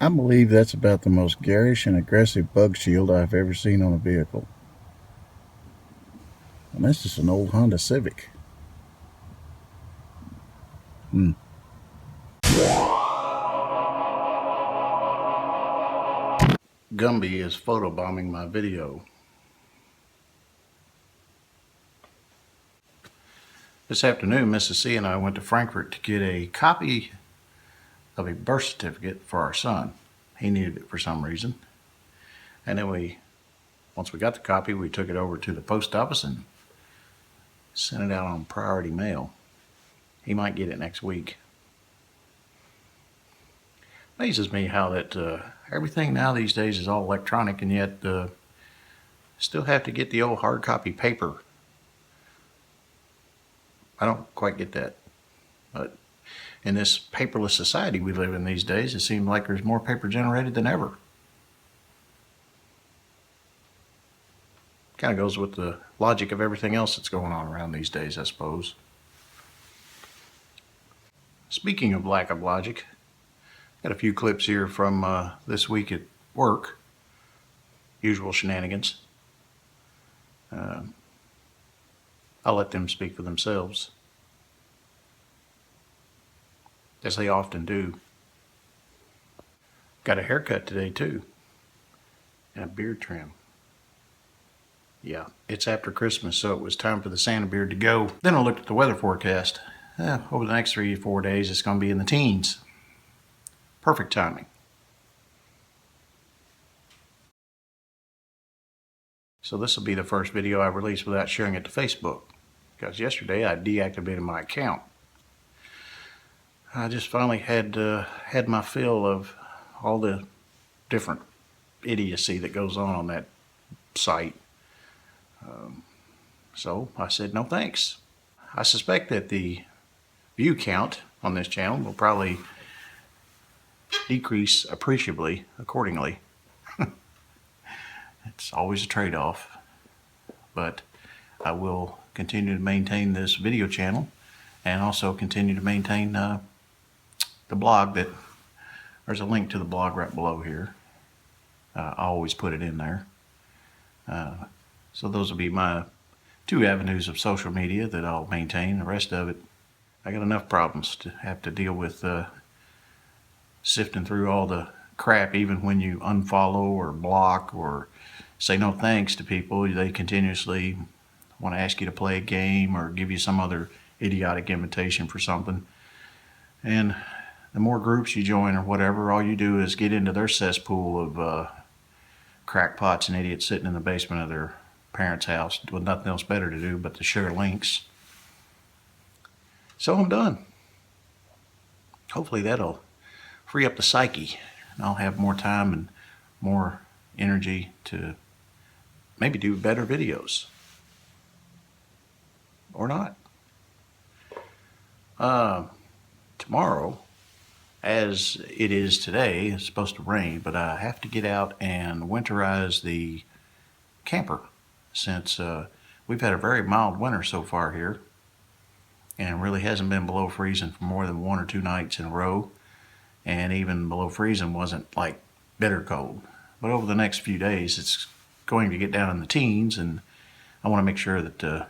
I believe that's about the most garish and aggressive bug shield I've ever seen on a vehicle. And that's just an old Honda Civic. Gumby is photobombing my video. This afternoon, Mrs. C and I went to Frankfurt to get a copy of a birth certificate for our son. He needed it for some reason. And then once we got the copy, we took it over to the post office and sent it out on priority mail. He might get it next week. Amazes me how that everything now these days is all electronic, and yet still have to get the old hard copy paper. I don't quite get that. But in this paperless society we live in these days, it seems like there's more paper generated than ever. Kind of goes with the logic of everything else that's going on around these days, I suppose. Speaking of lack of logic, got a few clips here from this week at work. Usual shenanigans. I'll let them speak for themselves, as they often do. Got a haircut today too, and a beard trim. Yeah, it's after Christmas, so it was time for the Santa beard to go. Then I looked at the weather forecast. Over the next 3 to 4 days, it's going to be in the teens. Perfect timing. So this will be the first video I release without sharing it to Facebook, because yesterday I deactivated my account. I just finally had my fill of all the different idiocy that goes on that site. So I said no thanks. I suspect that the view count on this channel will probably decrease appreciably accordingly. It's always a trade-off, but I will continue to maintain this video channel and also continue to maintain the blog. There's a link to the blog right below here. I always put it in there. So those will be my 2 avenues of social media that I'll maintain. The rest of it, I got enough problems to have to deal with sifting through all the crap. Even when you unfollow or block or say no thanks to people, they continuously want to ask you to play a game or give you some other idiotic invitation for something. And the more groups you join or whatever, all you do is get into their cesspool of crackpots and idiots sitting in the basement of their parents' house with nothing else better to do but to share links. So I'm done. Hopefully that'll free up the psyche, and I'll have more time and more energy to maybe do better videos. Or not. Tomorrow, as it is today, it's supposed to rain, but I have to get out and winterize the camper, since we've had a very mild winter so far here, and really hasn't been below freezing for more than 1 or 2 nights in a row, and even below freezing wasn't like bitter cold. But over the next few days it's going to get down in the teens, and I want to make sure that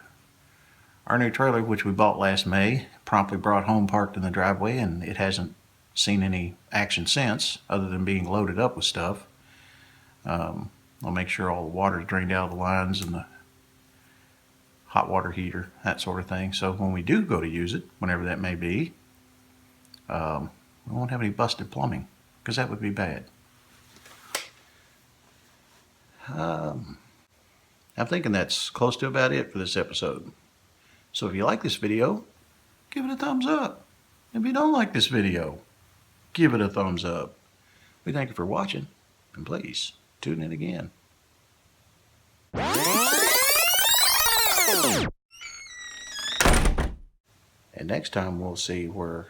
our new trailer, which we bought last May, promptly brought home, parked in the driveway, and it hasn't seen any action since, other than being loaded up with stuff. I'll make sure all the water is drained out of the lines and the hot water heater, that sort of thing. So when we do go to use it, whenever that may be, we won't have any busted plumbing, because that would be bad. I'm thinking that's close to about it for this episode. So if you like this video, give it a thumbs up. If you don't like this video, give it a thumbs up. We thank you for watching, and please tune in again. And next time we'll see where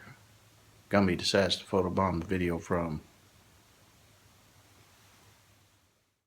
Gumby decides to photobomb the video from.